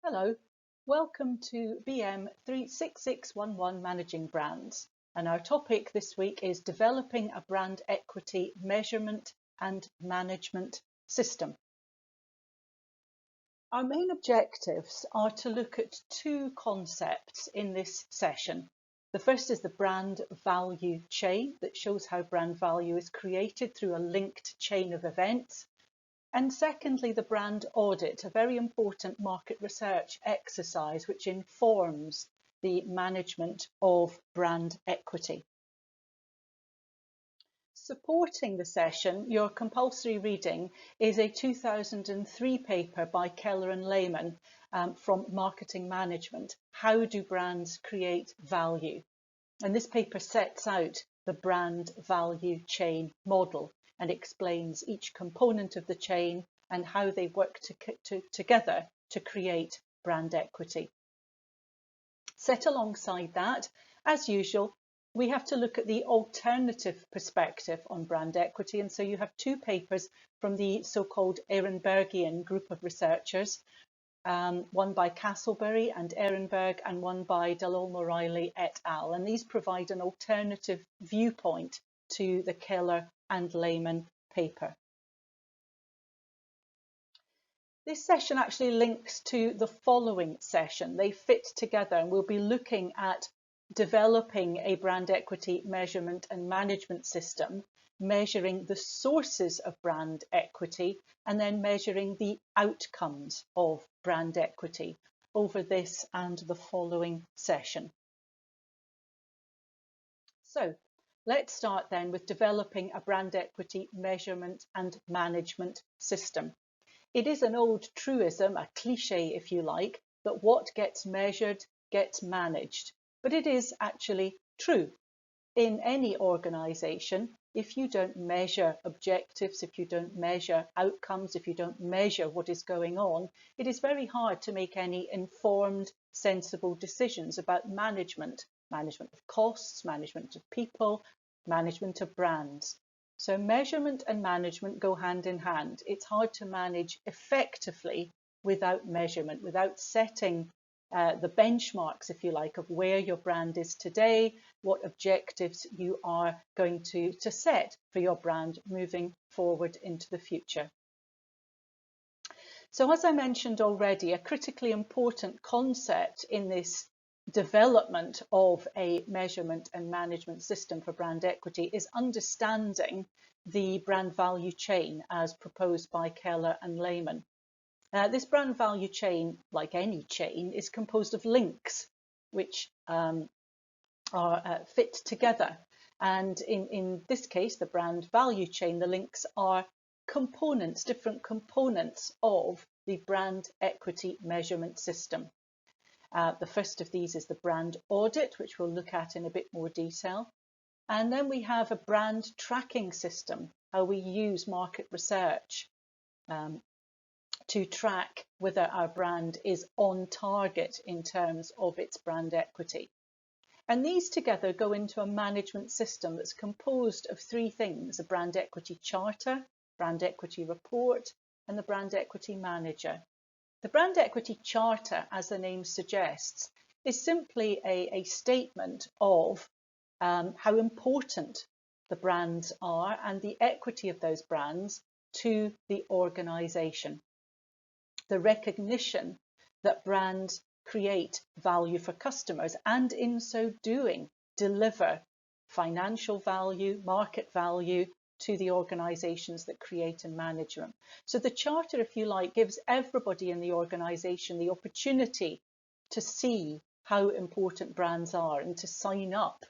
Hello, welcome to BM6611 Managing Brands, and our topic this week is developing a brand equity measurement and management system. Our main objectives are to look at two concepts in this session. The first is the brand value chain that shows how brand value is created through a linked chain of events. And secondly, the brand audit, a very important market research exercise which informs the management of brand equity. Supporting the session, your compulsory reading is a 2003 paper by Keller and Lehman from Marketing Management, How Do Brands Create Value? And this paper sets out the brand value chain model and explains each component of the chain and how they work together to create brand equity. Set alongside that, as usual, we have to look at the alternative perspective on brand equity. And so you have two papers from the so-called Ehrenbergian group of researchers, one by Castleberry and Ehrenberg and one by Delolme-O'Reilly et al. And these provide an alternative viewpoint to the Keller and Lehman paper. This session actually links to the following session. They fit together, and we'll be looking at developing a brand equity measurement and management system, measuring the sources of brand equity, and then measuring the outcomes of brand equity over this and the following session. So let's start then with developing a brand equity measurement and management system. It is an old truism, a cliche if you like, that what gets measured gets managed. But it is actually true. In any organisation, if you don't measure objectives, if you don't measure outcomes, if you don't measure what is going on, it is very hard to make any informed, sensible decisions about management of costs, management of people, management of brands. So measurement and management go hand in hand. It's hard to manage effectively without measurement, without setting the benchmarks, if you like, of where your brand is today, what objectives you are going to set for your brand moving forward into the future. So as I mentioned already, a critically important concept in this development of a measurement and management system for brand equity is understanding the brand value chain as proposed by Keller and Lehman. This brand value chain, like any chain, is composed of links which are fit together. And in this case, the brand value chain, the links are components, different components of the brand equity measurement system. The first of these is the brand audit, which we'll look at in a bit more detail. And then we have a brand tracking system, how we use market research to track whether our brand is on target in terms of its brand equity. And these together go into a management system that's composed of three things: a brand equity charter, brand equity report, and the brand equity manager. The brand equity charter, as the name suggests, is simply a statement of how important the brands are and the equity of those brands to the organisation. The recognition that brands create value for customers and in so doing deliver financial value, market value to the organisations that create and manage them. So the charter, if you like, gives everybody in the organisation the opportunity to see how important brands are and to sign up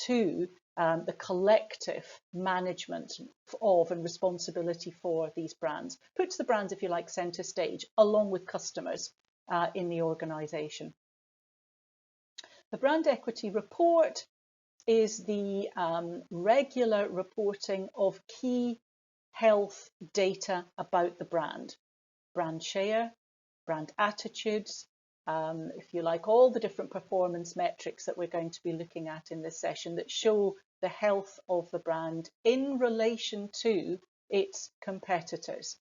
to the collective management of and responsibility for these brands. Puts the brands, if you like, centre stage, along with customers in the organisation. The brand equity report is the regular reporting of key health data about the brand. Brand share, brand attitudes, if you like, all the different performance metrics that we're going to be looking at in this session that show the health of the brand in relation to its competitors.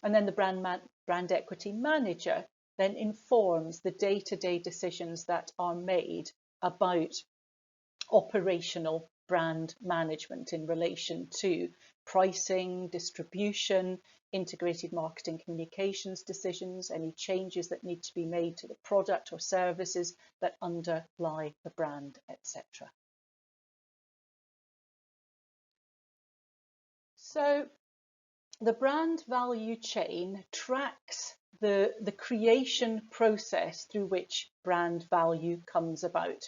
And then the brand equity manager then informs the day-to-day decisions that are made about operational brand management in relation to pricing, distribution, integrated marketing communications decisions, any changes that need to be made to the product or services that underlie the brand, etc. So the brand value chain tracks the creation process through which brand value comes about.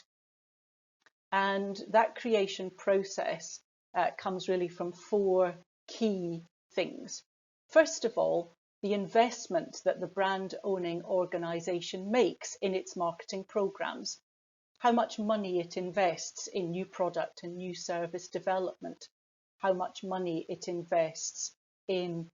And that creation process comes really from four key things. First of all, the investment that the brand owning organisation makes in its marketing programmes, how much money it invests in new product and new service development, how much money it invests in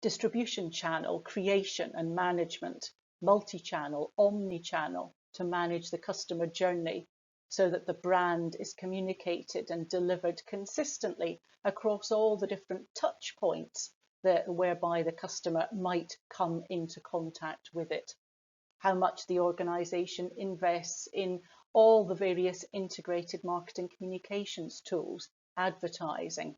distribution channel creation and management, multi-channel, omni-channel, to manage the customer journey so that the brand is communicated and delivered consistently across all the different touch points whereby the customer might come into contact with it. How much the organisation invests in all the various integrated marketing communications tools, advertising,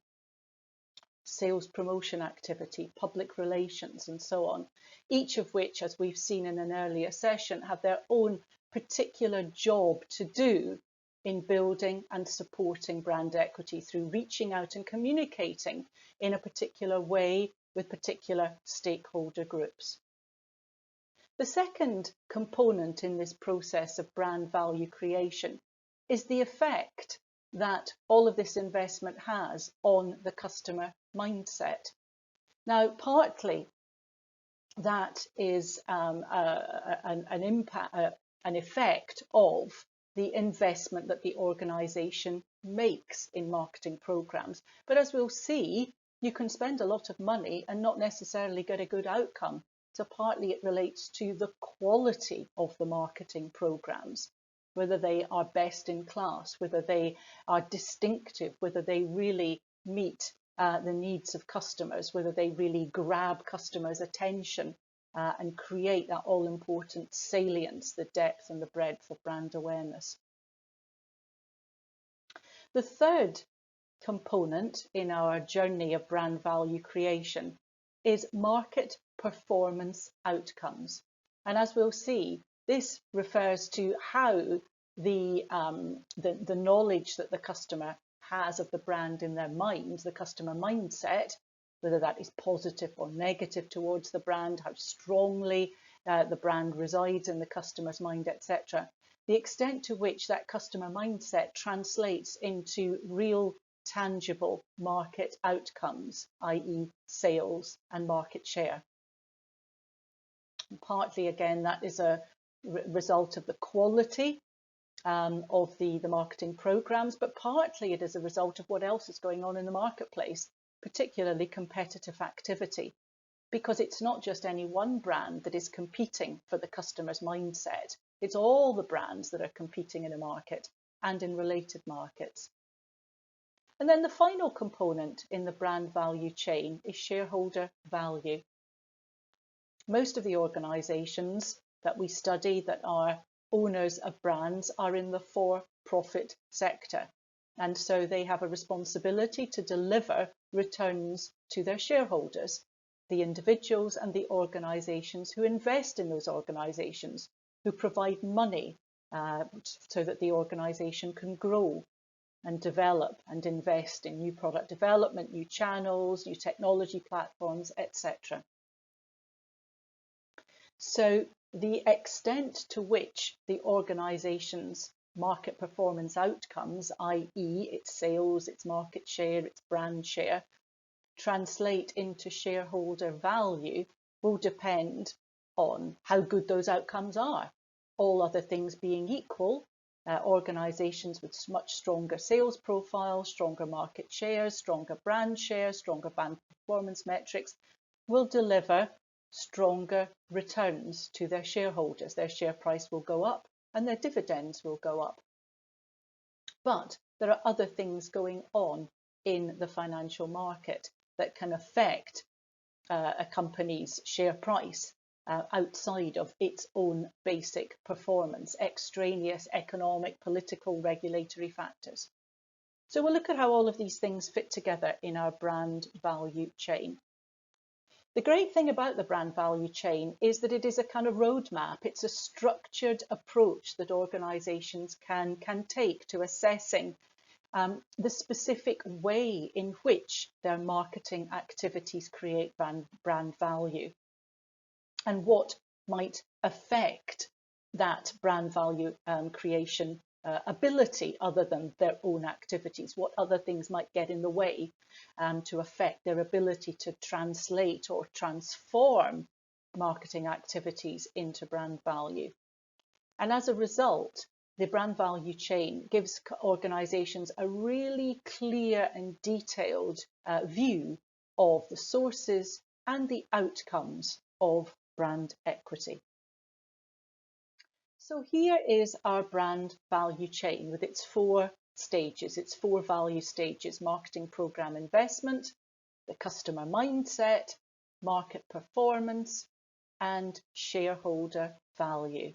sales promotion activity, public relations, and so on, each of which, as we've seen in an earlier session, have their own particular job to do in building and supporting brand equity through reaching out and communicating in a particular way with particular stakeholder groups. The second component in this process of brand value creation is the effect that all of this investment has on the customer mindset. Now, partly that is an effect of the investment that the organisation makes in marketing programmes. But as we'll see, you can spend a lot of money and not necessarily get a good outcome. So partly it relates to the quality of the marketing programmes, whether they are best in class, whether they are distinctive, whether they really meet the needs of customers, whether they really grab customers' attention and create that all-important salience, the depth and the breadth of brand awareness. The third component in our journey of brand value creation is market performance outcomes. And as we'll see, this refers to how the knowledge that the customer has of the brand in their mind, the customer mindset, whether that is positive or negative towards the brand, how strongly the brand resides in the customer's mind, etc. The extent to which that customer mindset translates into real tangible market outcomes, i.e. sales and market share. And partly, again, that is a result of the quality of the marketing programs, but partly it is a result of what else is going on in the marketplace, particularly competitive activity, because it's not just any one brand that is competing for the customer's mindset. It's all the brands that are competing in a market and in related markets. And then the final component in the brand value chain is shareholder value. Most of the organisations that we study that are owners of brands are in the for-profit sector. And so they have a responsibility to deliver returns to their shareholders, the individuals and the organisations who invest in those organisations, who provide money so that the organisation can grow and develop and invest in new product development, new channels, new technology platforms, etc. So the extent to which the organisation's market performance outcomes, i.e. its sales, its market share, its brand share, translate into shareholder value will depend on how good those outcomes are. All other things being equal, organisations with much stronger sales profiles, stronger market shares, stronger brand shares, stronger brand performance metrics will deliver stronger returns to their shareholders. Their share price will go up and their dividends will go up. But there are other things going on in the financial market that can affect a company's share price outside of its own basic performance, extraneous economic, political, regulatory factors. So we'll look at how all of these things fit together in our brand value chain. The great thing about the brand value chain is that it is a kind of roadmap. It's a structured approach that organisations can take to assessing the specific way in which their marketing activities create brand value and what might affect that brand value creation ability other than their own activities, what other things might get in the way to affect their ability to translate or transform marketing activities into brand value. And as a result, the brand value chain gives organisations a really clear and detailed view of the sources and the outcomes of brand equity. So here is our brand value chain with its 4 stages, its 4 value stages: marketing program investment, the customer mindset, market performance, and shareholder value.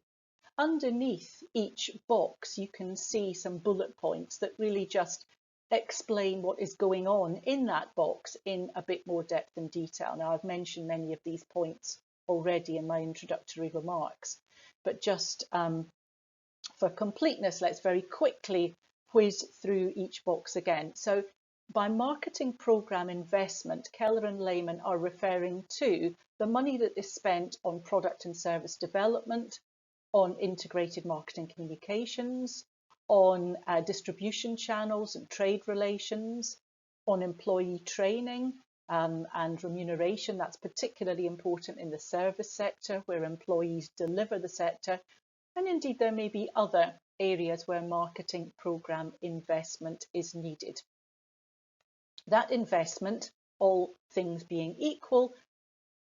Underneath each box, you can see some bullet points that really just explain what is going on in that box in a bit more depth and detail. Now, I've mentioned many of these points already in my introductory remarks, but just for completeness, let's very quickly whiz through each box again. So by marketing program investment, Keller and Lehman are referring to the money that is spent on product and service development, on integrated marketing communications, on distribution channels and trade relations, on employee training and remuneration. That's particularly important in the service sector where employees deliver the sector. And indeed, there may be other areas where marketing program investment is needed. That investment, all things being equal,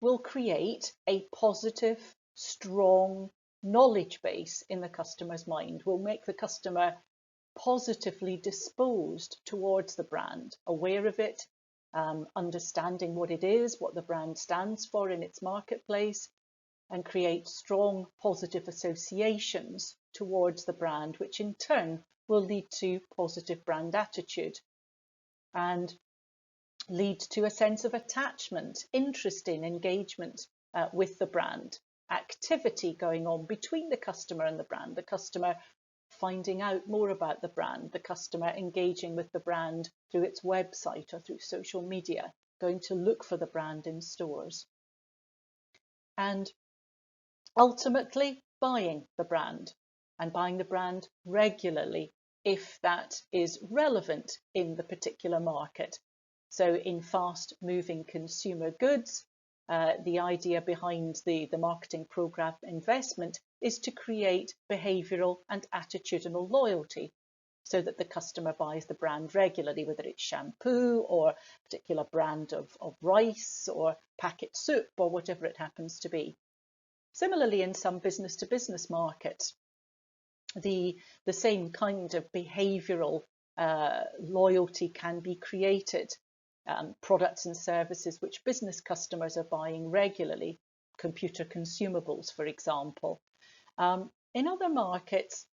will create a positive, strong knowledge base in the customer's mind, will make the customer positively disposed towards the brand, aware of it, understanding what it is, what the brand stands for in its marketplace, and create strong positive associations towards the brand, which in turn will lead to positive brand attitude and lead to a sense of attachment, interest in, engagement with the brand, activity going on between the customer and the brand, the customer finding out more about the brand, the customer engaging with the brand through its website or through social media, going to look for the brand in stores, and ultimately buying the brand, and buying the brand regularly if that is relevant in the particular market. So in fast moving consumer goods, the idea behind the marketing program investment is to create behavioural and attitudinal loyalty so that the customer buys the brand regularly, whether it's shampoo or a particular brand of rice or packet soup or whatever it happens to be. Similarly, in some business-to-business markets, the same kind of behavioural loyalty can be created. Products and services which business customers are buying regularly, computer consumables, for example. In other markets,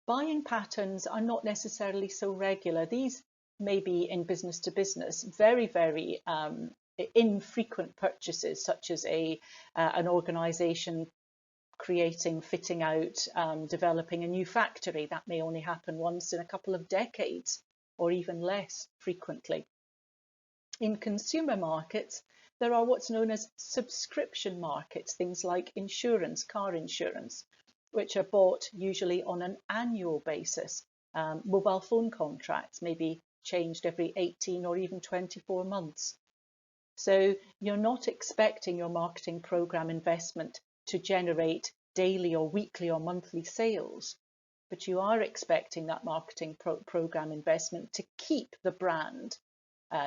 buying patterns are not necessarily so regular. These may be in business to business, very, very infrequent purchases, such as an organisation creating, fitting out, developing a new factory. That may only happen once in a couple of decades or even less frequently. In consumer markets, there are what's known as subscription markets, things like insurance, car insurance, which are bought usually on an annual basis. Mobile phone contracts may be changed every 18 or even 24 months. So you're not expecting your marketing program investment to generate daily or weekly or monthly sales, but you are expecting that marketing program investment to keep the brand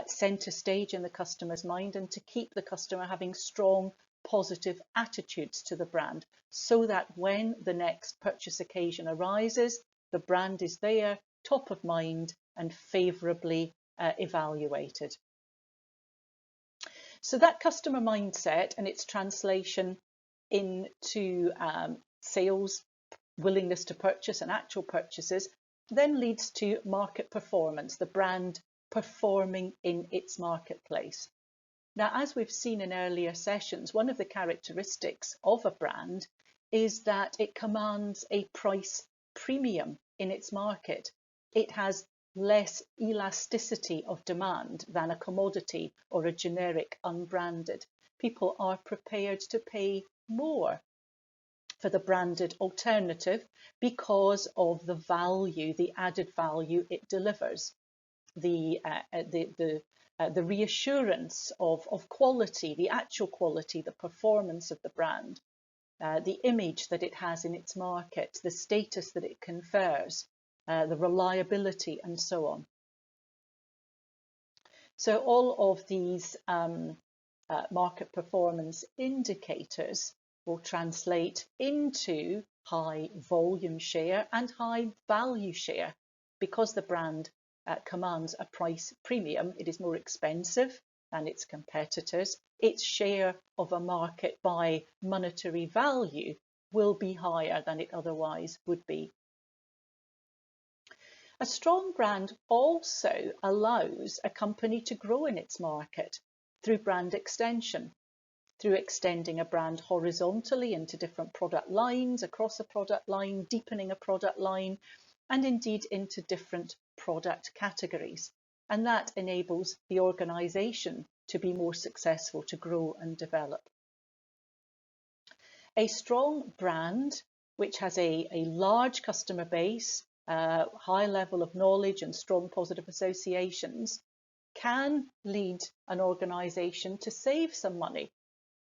centre stage in the customer's mind and to keep the customer having strong positive attitudes to the brand, so that when the next purchase occasion arises, the brand is there, top of mind and favourably evaluated. So that customer mindset and its translation into sales, willingness to purchase and actual purchases, then leads to market performance, the brand performing in its marketplace. Now, as we've seen in earlier sessions, one of the characteristics of a brand is that it commands a price premium in its market. It has less elasticity of demand than a commodity or a generic unbranded. People are prepared to pay more for the branded alternative because of the value, the added value it delivers, the reassurance of quality, the actual quality, the performance of the brand, the image that it has in its market, the status that it confers, the reliability, and so on. So all of these market performance indicators will translate into high volume share and high value share. Because the brand commands a price premium, it is more expensive than its competitors. Its share of a market by monetary value will be higher than it otherwise would be. A strong brand also allows a company to grow in its market through brand extension, through extending a brand horizontally into different product lines, across a product line, deepening a product line, and indeed into different product categories. And that enables the organisation to be more successful, to grow and develop. A strong brand, which has a large customer base, high level of knowledge and strong positive associations, can lead an organisation to save some money.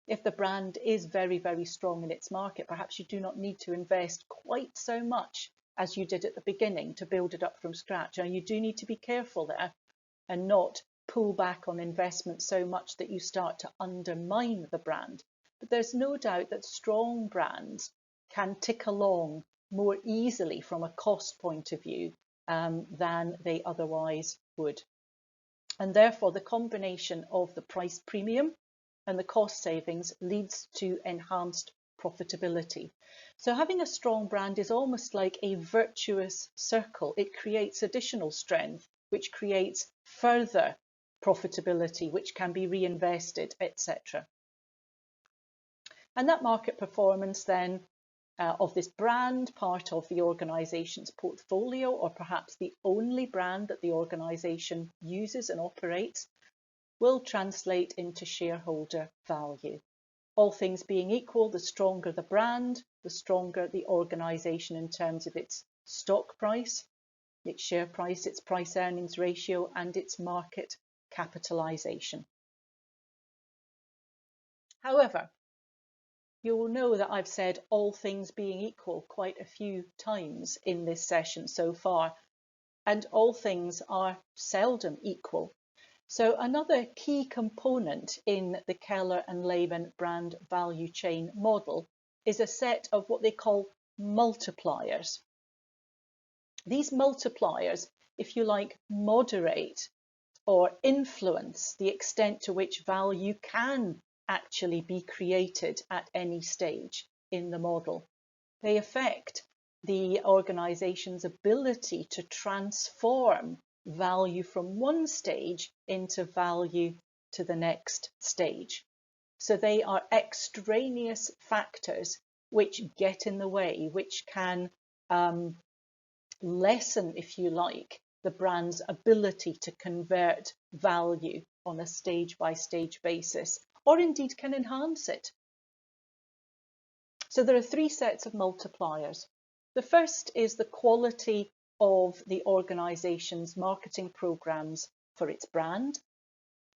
If the brand is very, very strong in its market, perhaps you do not need to invest quite so much as you did at the beginning to build it up from scratch. And you do need to be careful there and not pull back on investment so much that you start to undermine the brand. But there's no doubt that strong brands can tick along more easily from a cost point of view than they otherwise would. And therefore, the combination of the price premium and the cost savings leads to enhanced profitability. So having a strong brand is almost like a virtuous circle. It creates additional strength, which creates further profitability, which can be reinvested, etc. And that market performance then of this brand, part of the organisation's portfolio, or perhaps the only brand that the organisation uses and operates, will translate into shareholder value. All things being equal, the stronger the brand, the stronger the organisation in terms of its stock price, its share price, its price earnings ratio, and its market capitalisation. However, you will know that I've said all things being equal quite a few times in this session so far, and all things are seldom equal. So another key component in the Keller and Lehman brand value chain model is a set of what they call multipliers. These multipliers, if you like, moderate or influence the extent to which value can actually be created at any stage in the model. They affect the organisation's ability to transform value from one stage into value to the next stage. So they are extraneous factors which get in the way, which can lessen, if you like, the brand's ability to convert value on a stage-by-stage basis, or indeed can enhance it. So there are three sets of multipliers. The first is the quality of the organisation's marketing programmes for its brand.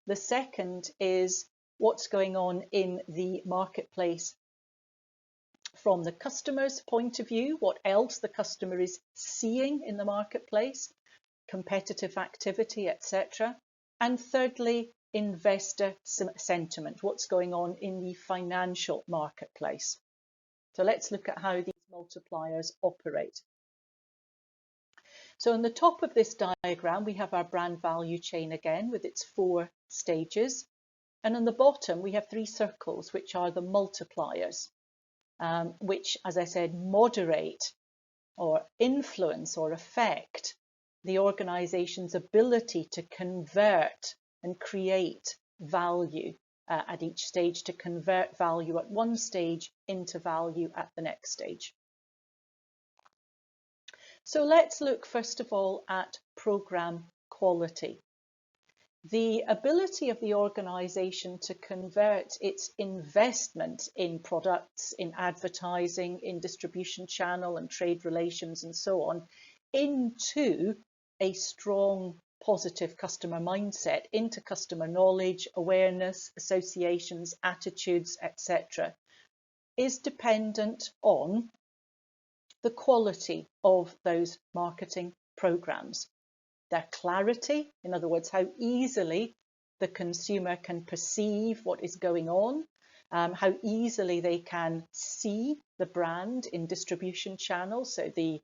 The second is what's going on in the marketplace from the customer's point of view, what else the customer is seeing in the marketplace, competitive activity, etc. And thirdly, investor sentiment, what's going on in the financial marketplace. So let's look at how these multipliers operate. So on the top of this diagram, we have our brand value chain again with its 4 stages. And on the bottom, we have 3 circles, which are the multipliers. which, as I said, moderate or influence or affect the organization's ability to convert and create value at each stage, to convert value at one stage into value at the next stage. So let's look first of all at program quality. The ability of the organisation to convert its investment in products, in advertising, in distribution channel and trade relations and so on, into a strong positive customer mindset, into customer knowledge, awareness, associations, attitudes, etc., is dependent on the quality of those marketing programs. Their clarity, in other words, how easily the consumer can perceive what is going on, how easily they can see the brand in distribution channels, so the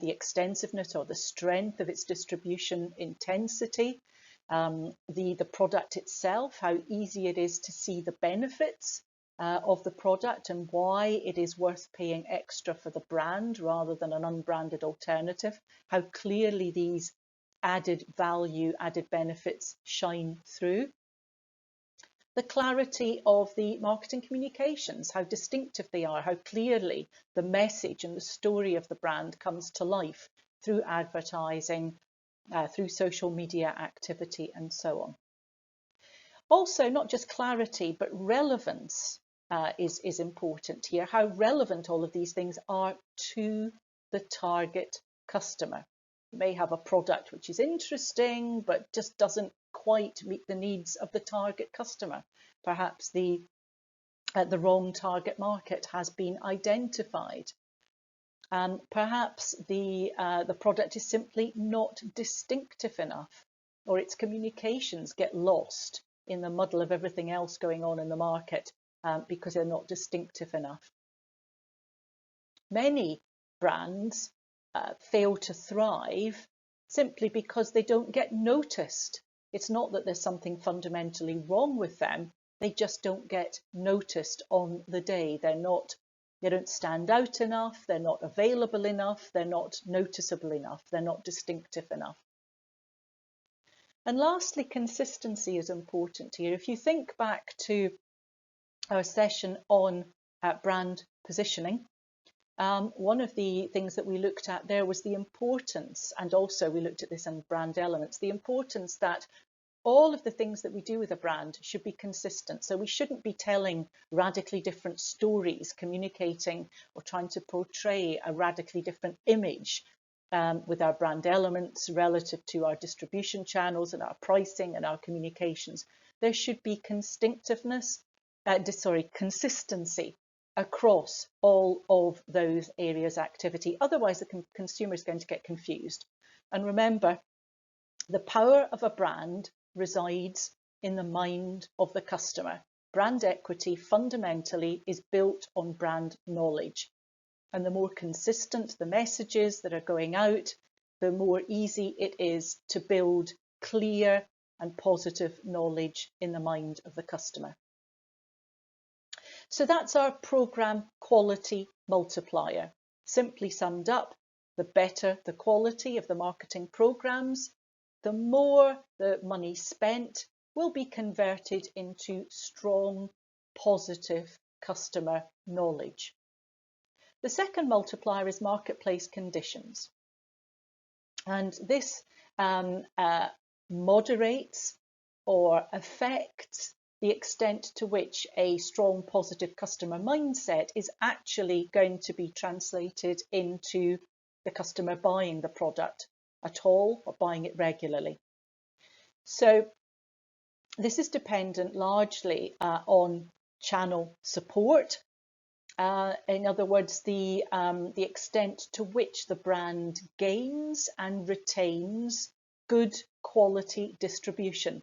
extensiveness or the strength of its distribution intensity, the product itself, how easy it is to see the benefits of the product and why it is worth paying extra for the brand rather than an unbranded alternative, how clearly these added value, added benefits shine through. The clarity of the marketing communications, how distinctive they are, how clearly the message and the story of the brand comes to life through advertising, through social media activity and so on. Also, not just clarity, but relevance is important here, how relevant all of these things are to the target customer. You may have a product which is interesting, but just doesn't quite meet the needs of the target customer. Perhaps the wrong target market has been identified. Perhaps the product is simply not distinctive enough, or its communications get lost in the muddle of everything else going on in the market because they're not distinctive enough. Many brands fail to thrive simply because they don't get noticed. It's not that there's something fundamentally wrong with them, they just don't get noticed on the day. They don't stand out enough, they're not available enough, they're not noticeable enough, they're not distinctive enough. And lastly, consistency is important here. If you think back to our session on brand positioning, one of the things that we looked at there was the importance, and also we looked at this in brand elements, the importance that all of the things that we do with a brand should be consistent. So we shouldn't be telling radically different stories, communicating or trying to portray a radically different image with our brand elements relative to our distribution channels and our pricing and our communications. There should be consistency across all of those areas activity. Otherwise, the consumer is going to get confused. And remember, the power of a brand resides in the mind of the customer. Brand equity fundamentally is built on brand knowledge. And the more consistent the messages that are going out, the more easy it is to build clear and positive knowledge in the mind of the customer. So that's our program quality multiplier. Simply summed up, the better the quality of the marketing programs, the more the money spent will be converted into strong, positive customer knowledge. The second multiplier is marketplace conditions. And this moderates or affects the extent to which a strong positive customer mindset is actually going to be translated into the customer buying the product at all or buying it regularly. So this is dependent largely on channel support. In other words, the extent to which the brand gains and retains good quality distribution,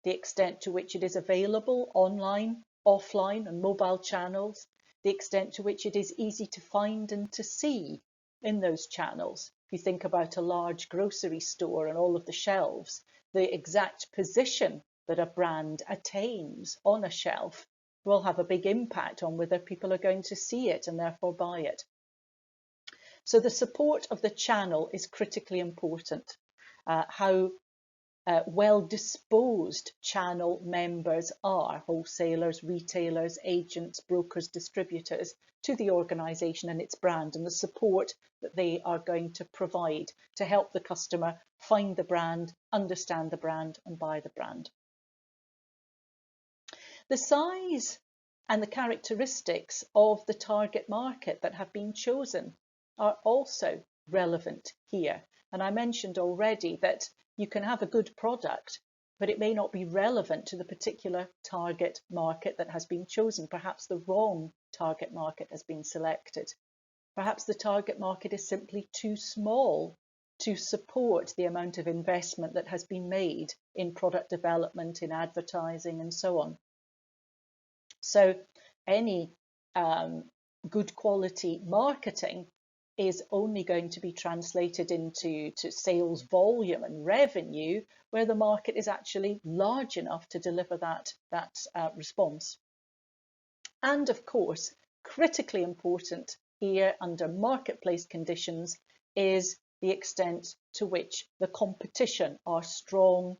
the extent to which it is available online, offline and mobile channels, the extent to which it is easy to find and to see in those channels. If you think about a large grocery store and all of the shelves, the exact position that a brand attains on a shelf will have a big impact on whether people are going to see it and therefore buy it. So the support of the channel is critically important. How well disposed channel members are, wholesalers, retailers, agents, brokers, distributors, to the organisation and its brand, and the support that they are going to provide to help the customer find the brand, understand the brand and buy the brand. The size and the characteristics of the target market that have been chosen are also relevant here. And I mentioned already that you can have a good product, but it may not be relevant to the particular target market that has been chosen. Perhaps the wrong target market has been selected. Perhaps the target market is simply too small to support the amount of investment that has been made in product development, in advertising, and so on. So any good quality marketing is only going to be translated into sales volume and revenue where the market is actually large enough to deliver that response. And of course, critically important here under marketplace conditions is the extent to which the competition are strong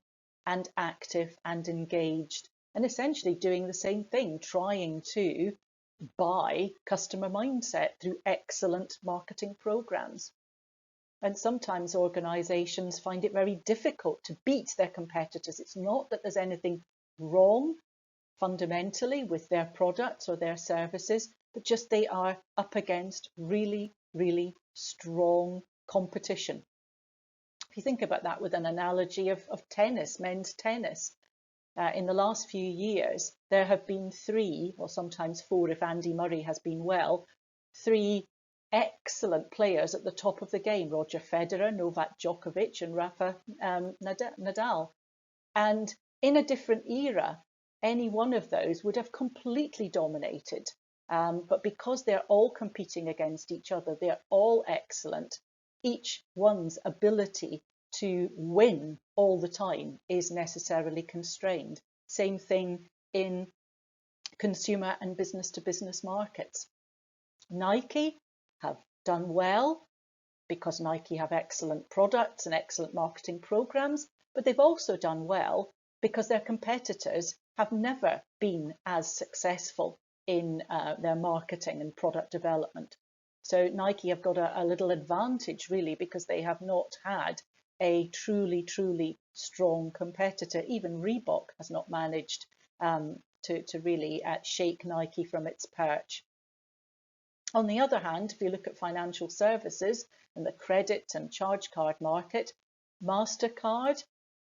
and active and engaged, and essentially doing the same thing, trying to buy customer mindset through excellent marketing programs. And sometimes organizations find it very difficult to beat their competitors. It's not that there's anything wrong fundamentally with their products or their services, but just they are up against really, really strong competition. If you think about that with an analogy of tennis, men's tennis, in the last few years, there have been 3, or sometimes 4 if Andy Murray has been well, 3 excellent players at the top of the game, Roger Federer, Novak Djokovic and Rafa Nadal. And in a different era, any one of those would have completely dominated. But because they're all competing against each other, they're all excellent, each one's ability to win all the time is necessarily constrained. Same thing in consumer and business-to-business markets. Nike have done well because Nike have excellent products and excellent marketing programs, but they've also done well because their competitors have never been as successful in their marketing and product development. So Nike have got a little advantage really because they have not had a truly, truly strong competitor. Even Reebok has not managed to really shake Nike from its perch. On the other hand, if you look at financial services and the credit and charge card market, MasterCard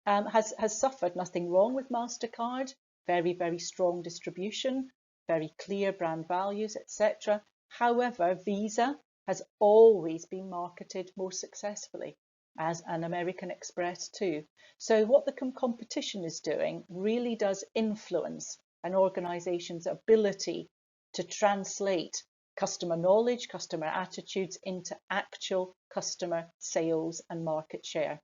has suffered. Nothing wrong with MasterCard. Very, very strong distribution, very clear brand values, etc. However, Visa has always been marketed more successfully, as an American Express too. So what the competition is doing really does influence an organization's ability to translate customer knowledge, customer attitudes into actual customer sales and market share.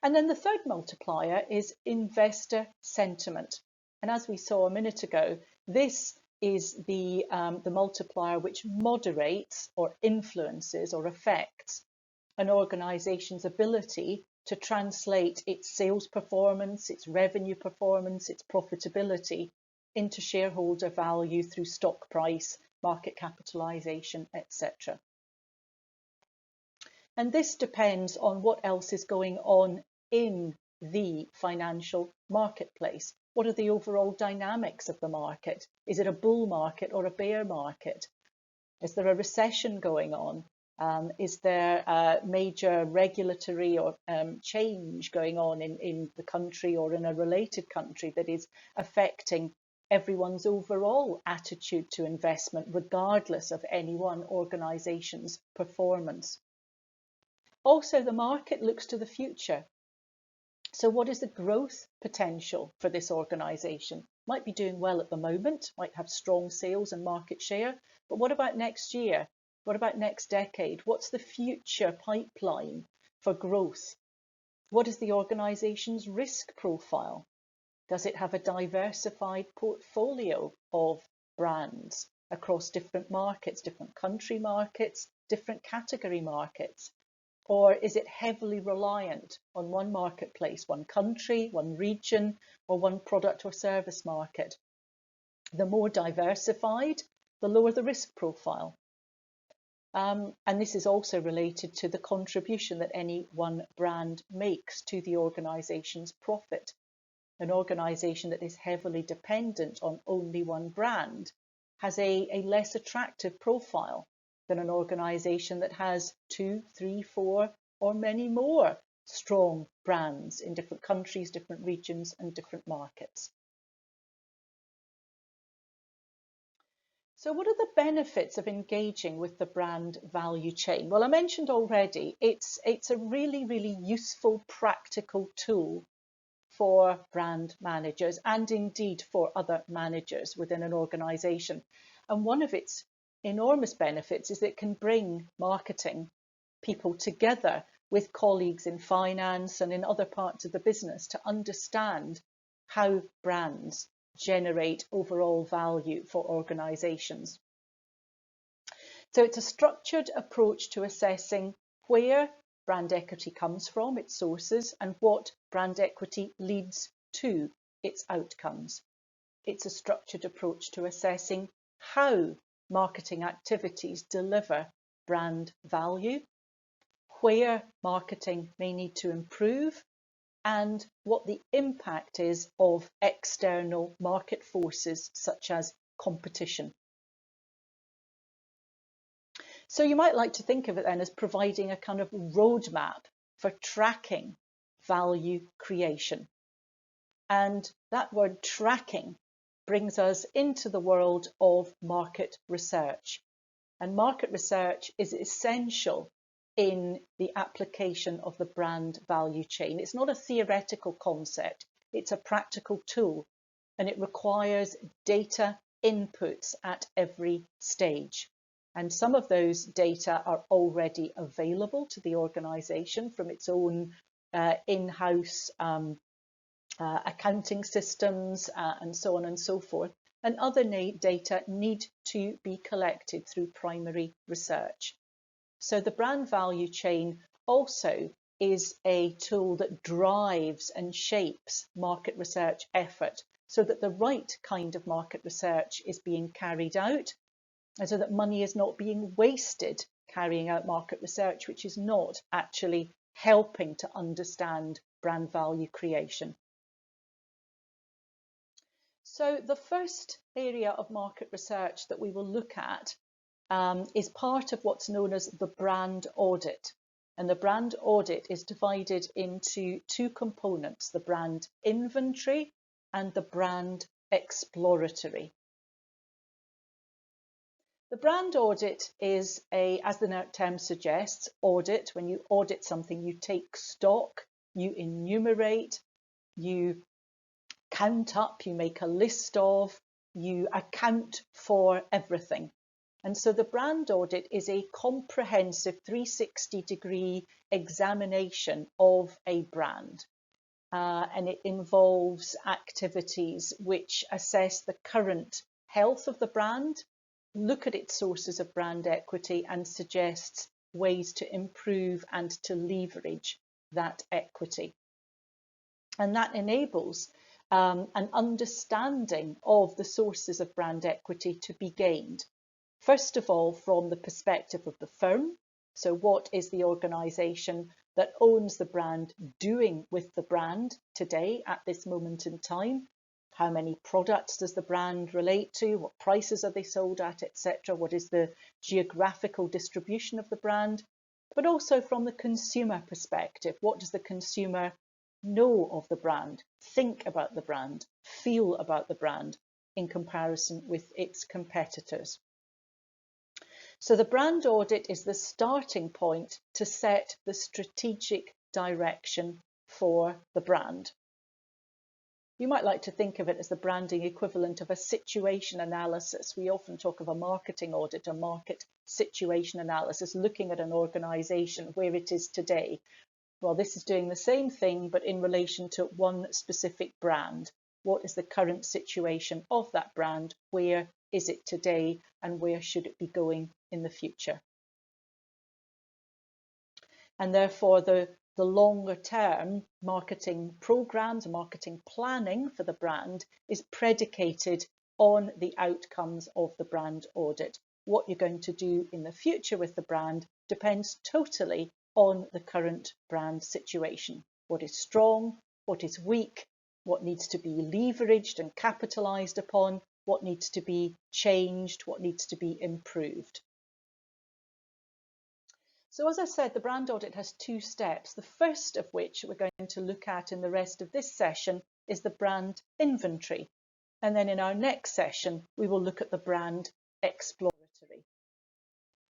And then the third multiplier is investor sentiment. And as we saw a minute ago, this is the multiplier which moderates or influences or affects an organization's ability to translate its sales performance, its revenue performance, its profitability into shareholder value through stock price, market capitalization, etc. And this depends on what else is going on in the financial marketplace. What are the overall dynamics of the market? Is it a bull market or a bear market? Is there a recession going on? Is there a major regulatory or change going on in the country or in a related country that is affecting everyone's overall attitude to investment, regardless of any one organization's performance? Also, the market looks to the future. So what is the growth potential for this organization? Might be doing well at the moment, might have strong sales and market share, but what about next year? What about next decade? What's the future pipeline for growth? What is the organization's risk profile? Does it have a diversified portfolio of brands across different markets, different country markets, different category markets? Or is it heavily reliant on one marketplace, one country, one region, or one product or service market? The more diversified, the lower the risk profile. And this is also related to the contribution that any one brand makes to the organisation's profit. An organisation that is heavily dependent on only one brand has a less attractive profile than an organisation that has 2, 3, 4, or many more strong brands in different countries, different regions, and different markets. So what are the benefits of engaging with the brand value chain? Well, I mentioned already, it's a really, really useful, practical tool for brand managers and indeed for other managers within an organisation. And one of its enormous benefits is that it can bring marketing people together with colleagues in finance and in other parts of the business to understand how brands generate overall value for organisations. So it's a structured approach to assessing where brand equity comes from, its sources, and what brand equity leads to, its outcomes. It's a structured approach to assessing how marketing activities deliver brand value, where marketing may need to improve, and what the impact is of external market forces such as competition. So you might like to think of it then as providing a kind of roadmap for tracking value creation. And that word tracking brings us into the world of market research. And market research is essential in the application of the brand value chain. It's not a theoretical concept, it's a practical tool, and it requires data inputs at every stage. And some of those data are already available to the organisation from its own in-house accounting systems and so on and so forth. And other data need to be collected through primary research. So the brand value chain also is a tool that drives and shapes market research effort so that the right kind of market research is being carried out, and so that money is not being wasted carrying out market research, which is not actually helping to understand brand value creation. So the first area of market research that we will look at is part of what's known as the brand audit. And the brand audit is divided into two components, the brand inventory and the brand exploratory. The brand audit is as the term suggests, audit. When you audit something, you take stock, you enumerate, you count up, you make a list of, you account for everything. And so the brand audit is a comprehensive 360-degree examination of a brand. And it involves activities which assess the current health of the brand, look at its sources of brand equity, and suggests ways to improve and to leverage that equity. And that enables an understanding of the sources of brand equity to be gained. First of all, from the perspective of the firm. So what is the organisation that owns the brand doing with the brand today at this moment in time? How many products does the brand relate to? What prices are they sold at, etc.? What is the geographical distribution of the brand? But also from the consumer perspective, what does the consumer know of the brand, think about the brand, feel about the brand in comparison with its competitors? So the brand audit is the starting point to set the strategic direction for the brand. You might like to think of it as the branding equivalent of a situation analysis. We often talk of a marketing audit, a market situation analysis, looking at an organisation where it is today. Well, this is doing the same thing, but in relation to one specific brand. what is the current situation of that brand, where is it today, and where should it be going in the future. And therefore the longer term marketing programs, marketing planning for the brand is predicated on the outcomes of the brand audit. What you're going to do in the future with the brand depends totally on the current brand situation. What is strong, what is weak, what needs to be leveraged and capitalized upon, what needs to be changed, what needs to be improved. So as I said, the brand audit has two steps, the first of which we're going to look at in the rest of this session is the brand inventory. And then in our next session, we will look at the brand exploratory.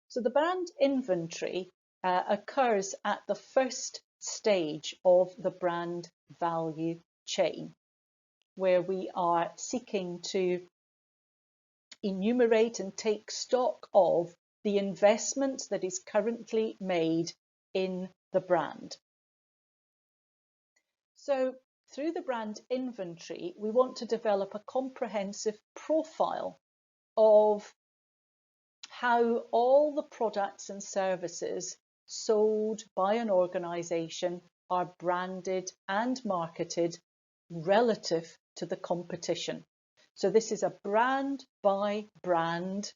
So the brand inventory occurs at the first stage of the brand value chain, where we are seeking to enumerate and take stock of the investment that is currently made in the brand. So through the brand inventory, we want to develop a comprehensive profile of how all the products and services sold by an organisation are branded and marketed relative to the competition. So this is a brand by brand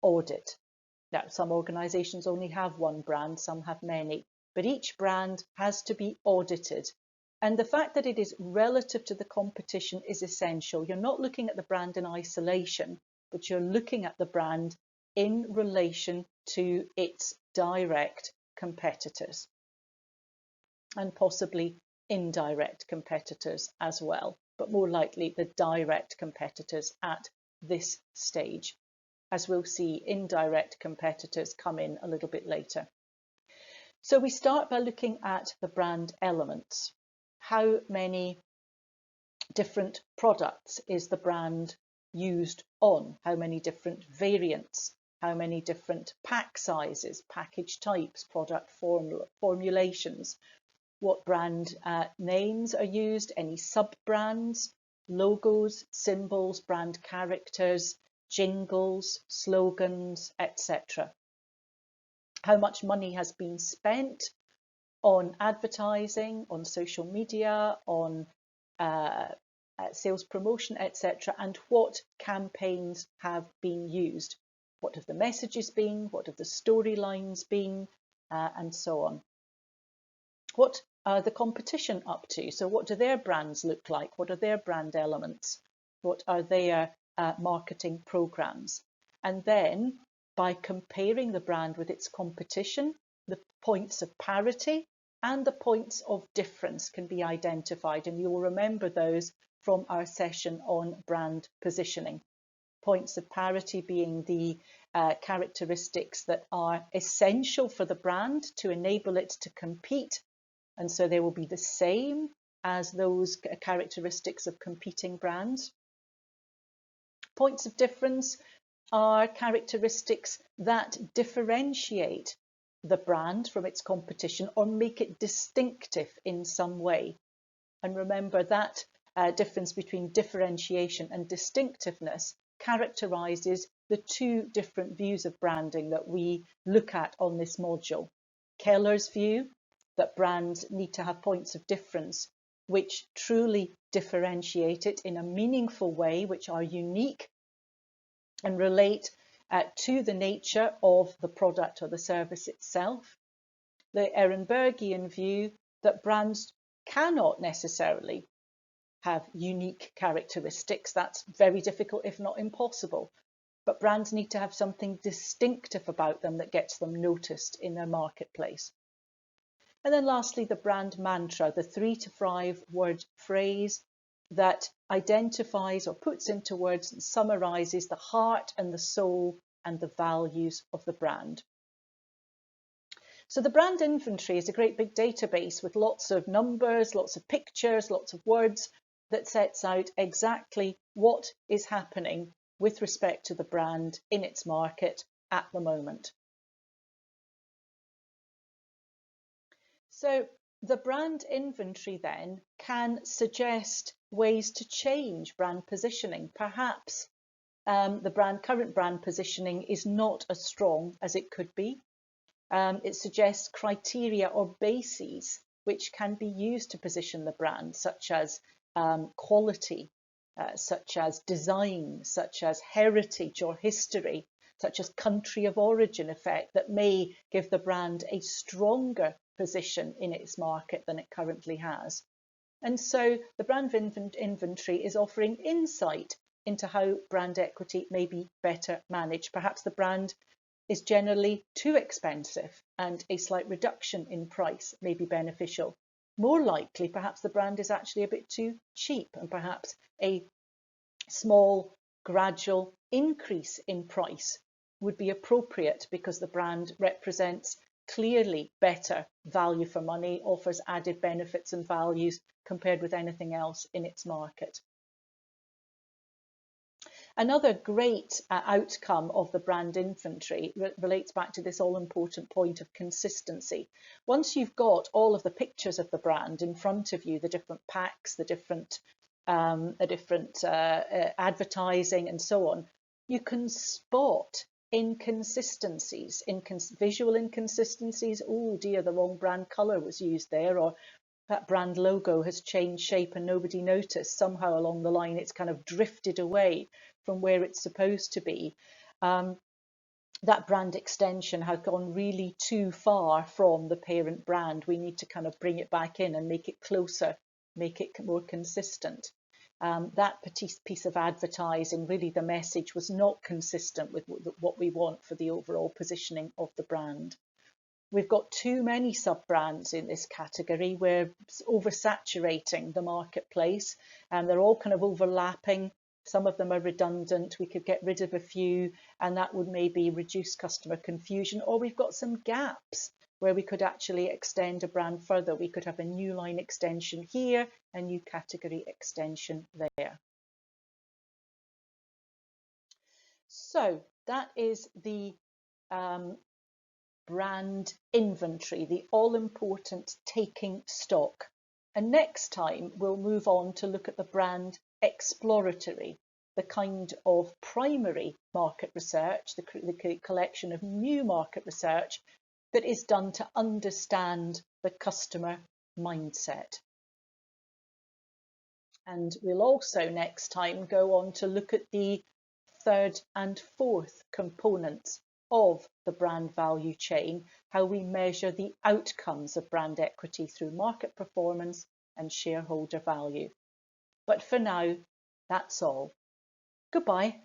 audit. Now, some organisations only have one brand, some have many, but each brand has to be audited. And the fact that it is relative to the competition is essential. You're not looking at the brand in isolation, but you're looking at the brand in relation to its direct competitors and possibly indirect competitors as well, but more likely the direct competitors at this stage. As we'll see, indirect competitors come in a little bit later. So we start by looking at the brand elements. How many different products is the brand used on? How many different variants? How many different pack sizes, package types, product formulations? What brand names are used? Any sub-brands, logos, symbols, brand characters, jingles, slogans, etc. How much money has been spent on advertising, on social media, on sales promotion, etc. And what campaigns have been used? What have the messages been? What have the storylines been? And so on. What are the competition up to? So what do their brands look like? What are their brand elements? What are their marketing programs? And then by comparing the brand with its competition, the points of parity and the points of difference can be identified. And you will remember those from our session on brand positioning. Points of parity being the characteristics that are essential for the brand to enable it to compete. And so they will be the same as those characteristics of competing brands. Points of difference are characteristics that differentiate the brand from its competition or make it distinctive in some way. And remember that difference between differentiation and distinctiveness characterises the two different views of branding that we look at on this module. Keller's view, that brands need to have points of difference which truly differentiate it in a meaningful way, which are unique and relate to the nature of the product or the service itself. The Ehrenbergian view that brands cannot necessarily have unique characteristics. That's very difficult, if not impossible. But brands need to have something distinctive about them that gets them noticed in their marketplace. And then lastly, the brand mantra, the 3 to 5 word phrase that identifies or puts into words and summarises the heart and the soul and the values of the brand. So the brand inventory is a great big database with lots of numbers, lots of pictures, lots of words that sets out exactly what is happening with respect to the brand in its market at the moment. So the brand inventory then can suggest ways to change brand positioning. Perhaps the current brand positioning is not as strong as it could be. It suggests criteria or bases which can be used to position the brand, such as quality, such as design, such as heritage or history, such as country of origin effect, that may give the brand a stronger position in its market than it currently has. And so the brand inventory is offering insight into how brand equity may be better managed. Perhaps the brand is generally too expensive and a slight reduction in price may be beneficial. More likely, perhaps the brand is actually a bit too cheap, and perhaps a small gradual increase in price would be appropriate because the brand represents clearly better value for money, offers added benefits and values compared with anything else in its market. Another great outcome of the brand inventory relates back to this all-important point of consistency. Once you've got all of the pictures of the brand in front of you, the different packs, the different advertising and so on, you can spot inconsistencies, visual inconsistencies. Oh dear, the wrong brand colour was used there, or that brand logo has changed shape and nobody noticed. Somehow along the line it's kind of drifted away from where it's supposed to be. That brand extension has gone really too far from the parent brand. We need to kind of bring it back in and make it closer, make it more consistent. That piece of advertising, really the message was not consistent with what we want for the overall positioning of the brand. We've got too many sub-brands in this category. We're oversaturating the marketplace, and they're all kind of overlapping. Some of them are redundant. We could get rid of a few, and that would maybe reduce customer confusion. Or we've got some gaps where we could actually extend a brand further. We could have a new line extension here, a new category extension there. So that is the brand inventory, the all-important taking stock. And next time we'll move on to look at the brand exploratory, the kind of primary market research, the collection of new market research that is done to understand the customer mindset. And we'll also next time go on to look at the third and fourth components of the brand value chain, how we measure the outcomes of brand equity through market performance and shareholder value. But for now, that's all. Goodbye.